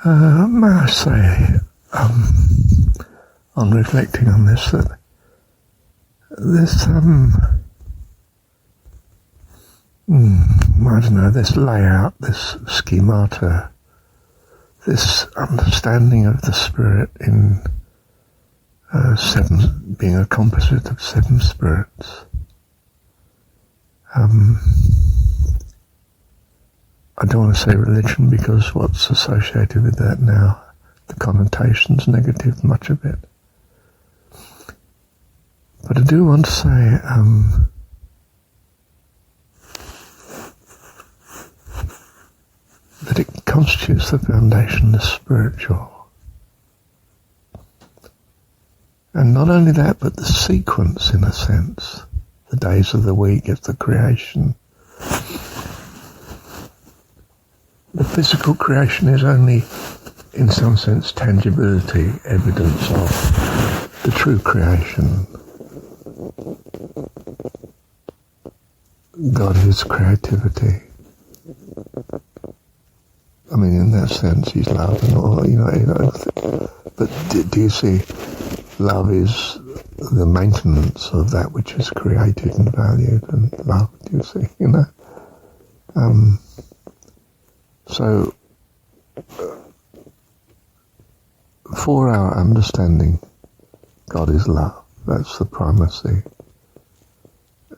May I say, on reflecting on this, that this, I don't know, this layout, this schemata, this understanding of the Spirit in seven, being a composite of seven spirits, I don't want to say religion because what's associated with that now, the connotation's negative, much of it. But I do want to say, that it constitutes the foundation of the spiritual. And not only that, but the sequence, in a sense. The days of the week is the creation. The physical creation is only, in some sense, tangibility, evidence of the true creation. God is creativity. I mean, in that sense, He's love and all, but do you see, love is the maintenance of that which is created and valued, and love, do you see, So, for our understanding, God is love. That's the primacy.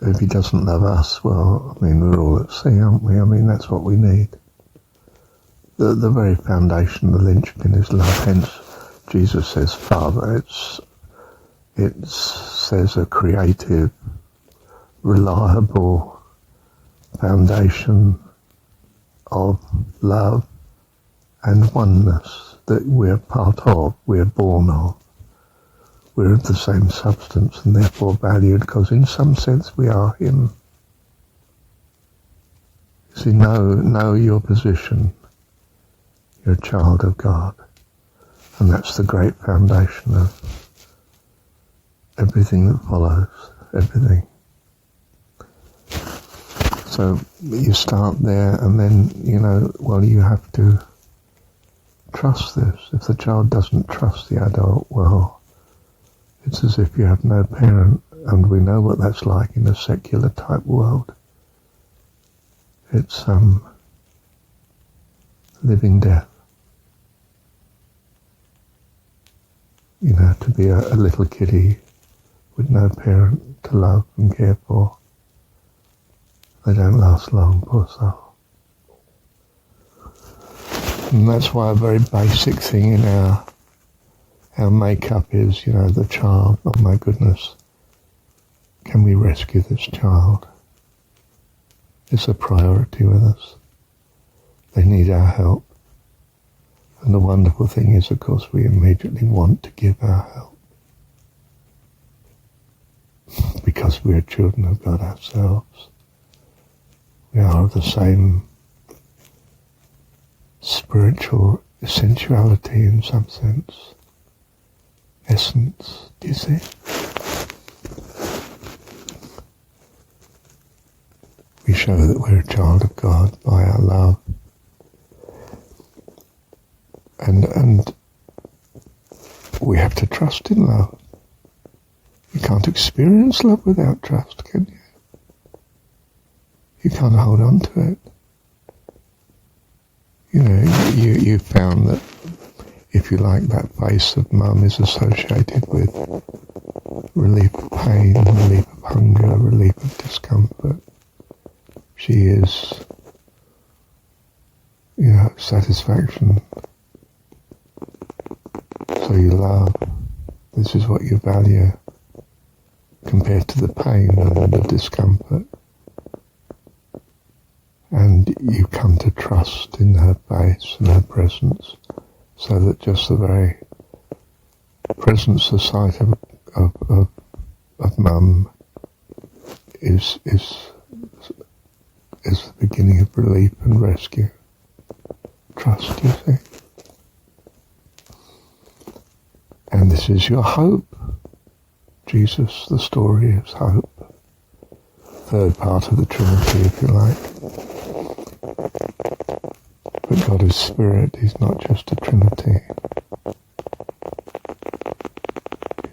If He doesn't love us, well, I mean, we're all at sea, aren't we? I mean, that's what we need. The very foundation, the linchpin is love. Hence, Jesus says, Father. It says a creative, reliable foundation of love and oneness that we're part of, we're born of. We're of the same substance and therefore valued because in some sense we are Him. You see, know your position. You're a child of God. And that's the great foundation of everything that follows, everything. So you start there and then, you have to trust this. If the child doesn't trust the adult, well, it's as if you have no parent, and we know what that's like in a secular type world. It's living death. To be a little kiddie with no parent to love and care for. They don't last long, poor soul. And that's why a very basic thing in our makeup is, the child. Oh my goodness, can we rescue this child? It's a priority with us. They need our help. And the wonderful thing is, of course, we immediately want to give our help. Because we are children of God ourselves. We are of the same spiritual essentiality in some sense. Essence, do you see? We show that we're a child of God by our love. And we have to trust in love. You can't experience love without trust, can you? You can't hold on to it. You found that, if you like, that face of mum is associated with relief of pain, relief of hunger, relief of discomfort. She is, satisfaction. So you love. This is what you value compared to the pain and the discomfort. And you come to trust in her face and her presence, so that just the very presence, the sight of mum is the beginning of relief and rescue. Trust, you see. And this is your hope. Jesus, the story is hope. Third part of the Trinity, if you like. But God is spirit. He's not just a trinity.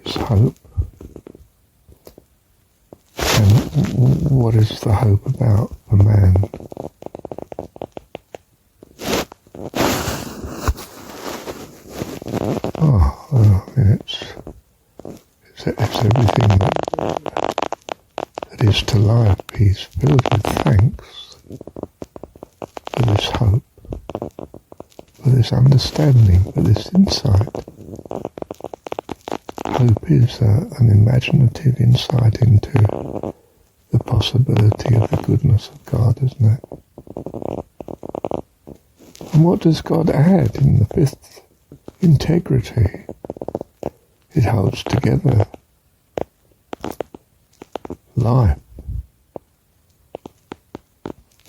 He's hope. And what is the hope about for man? It's everything that is to life. He's filled with thanks for this hope, for this understanding, for this insight. Hope is an imaginative insight into the possibility of the goodness of God, isn't it? And what does God add in the fifth? Integrity. It holds together life.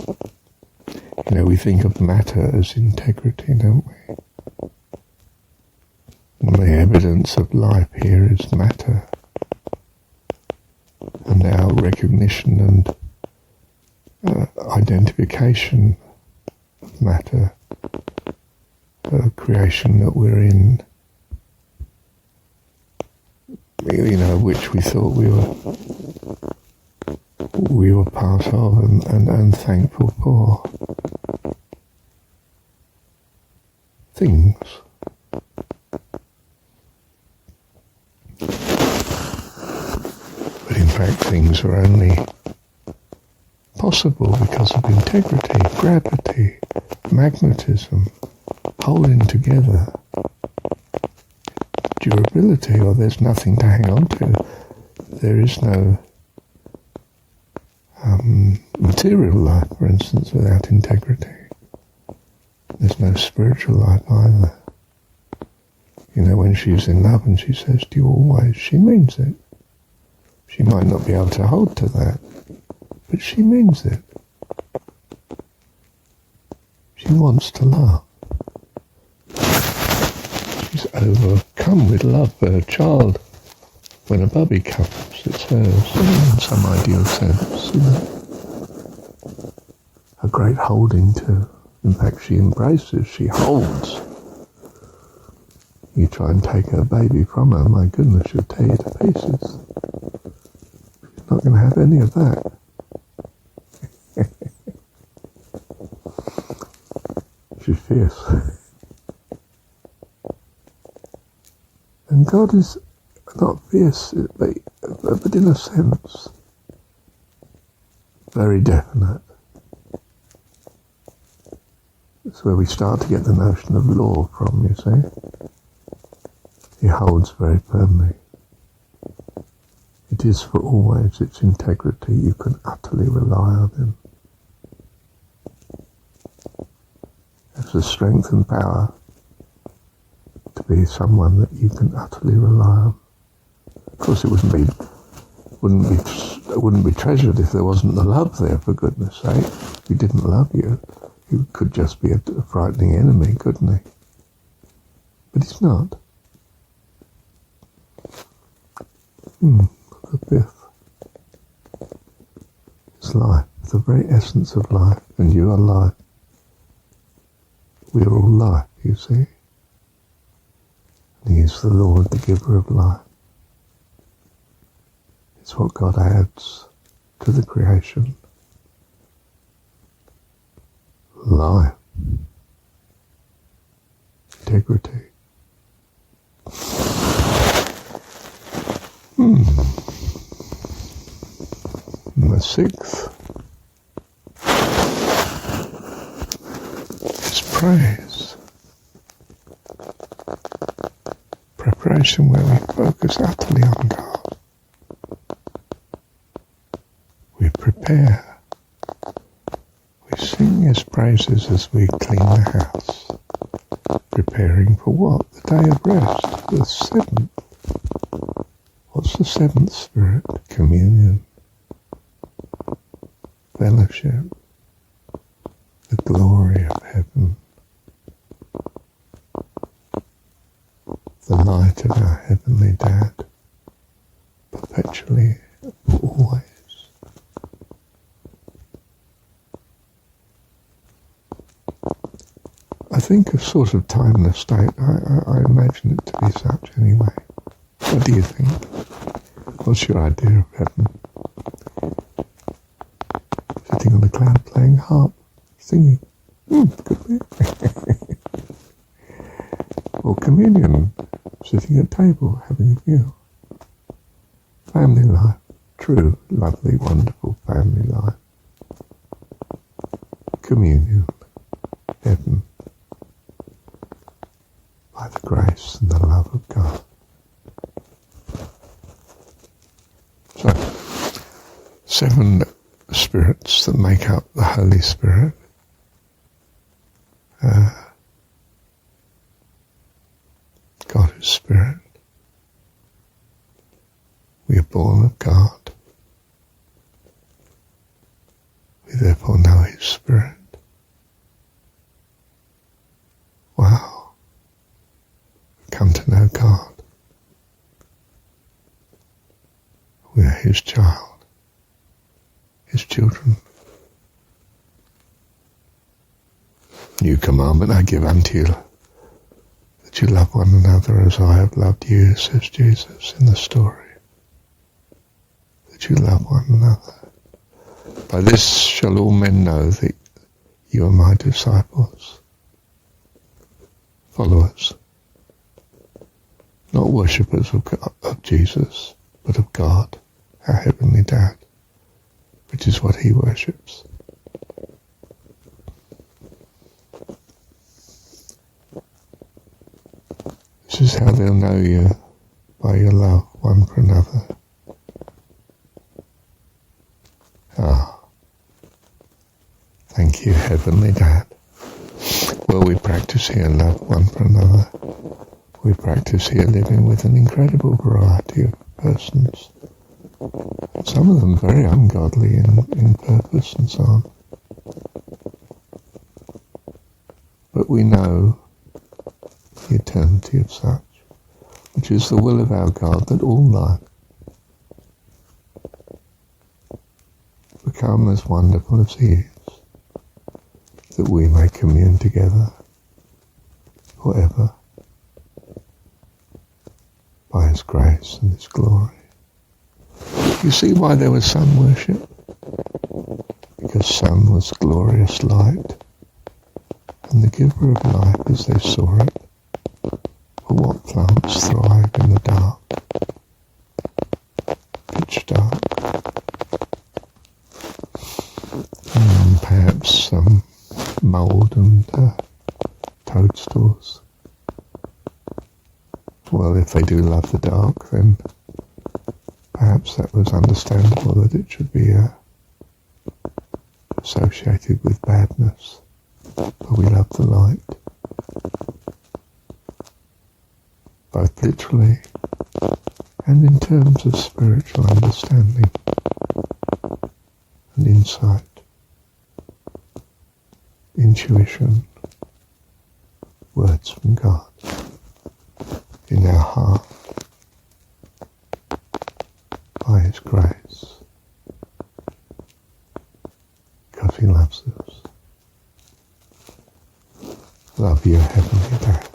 You know, we think of matter as integrity, don't we? And the evidence of life here is matter. And our recognition and identification of matter, creation that we're in, you know, which we thought we were part of and thankful for. Things. But in fact, things are only possible because of integrity, gravity, magnetism, holding together, durability, or there's nothing to hang on to. There is no material life, for instance, without integrity. There's no spiritual life either. You know, when she's in love and she says to you always, she means it. She might not be able to hold to that, but she means it. She wants to love. She's overcome with love for her child. When a baby comes, it's hers, in some ideal sense, you know. A great holding to. In fact, she embraces, she holds. You try and take her baby from her, my goodness, she'll tear you to pieces. She's not going to have any of that. She's fierce. And God is not fierce, but in a sense, very definite. That's where we start to get the notion of law from, you see. He holds very firmly. It is for always its integrity. You can utterly rely on him. Has the strength and power to be someone that you can utterly rely on. Of course, it wouldn't be treasured if there wasn't the love there, for goodness sake. If he didn't love you, he could just be a frightening enemy, couldn't he? But he's not. The fifth is life, the very essence of life, and you are life. We are all life, you see. And he is the Lord, the giver of life. It's what God adds to the creation. Life. Integrity. And the sixth is praise. Preparation where we focus utterly on God. We prepare. We sing his praises as we clean the house. Preparing for what? The day of rest, the seventh. What's the seventh spirit? Communion. Fellowship. The glory of heaven. The light of our heavenly Dad. Perpetually, always. think a sort of timeless state. I imagine it to be such anyway. What do you think? What's your idea of heaven? Sitting on a cloud playing harp, singing. Could be. Or communion, sitting at table, having a meal. Family life, true, lovely, wonderful family life. Communion, heaven, by the grace and the love of God. So, 7 spirits that make up the Holy Spirit. God is Spirit. We are born of God. We therefore know His Spirit. Wow. We've come to know God. We are His child, His children. New commandment I give unto you, that you love one another as I have loved you, says Jesus in the story. That you love one another. By this shall all men know that you are my disciples, followers, not worshippers of Jesus, but of God, our Heavenly Dad, which is what He worships. This is how they'll know you, by your love one for another. Thank you, Heavenly Dad. Well, we practice here love one for another. We practice here living with an incredible variety of persons. Some of them very ungodly in purpose and so on. But we know the eternity of such, which is the will of our God, that all life become as wonderful as He is, that we may commune together forever by His grace and His glory. You see why there was sun worship? Because sun was glorious light, and the giver of life as they saw it. For what plants thrive in the dark, pitch dark? Perhaps some mould and toadstools. Well, if they do love the dark, then perhaps that was understandable that it should be associated with badness. But we love the light, both literally and in terms of spiritual understanding and insight, intuition, words from God in our heart by His grace, because He loves us. Love you, Heavenly Dad.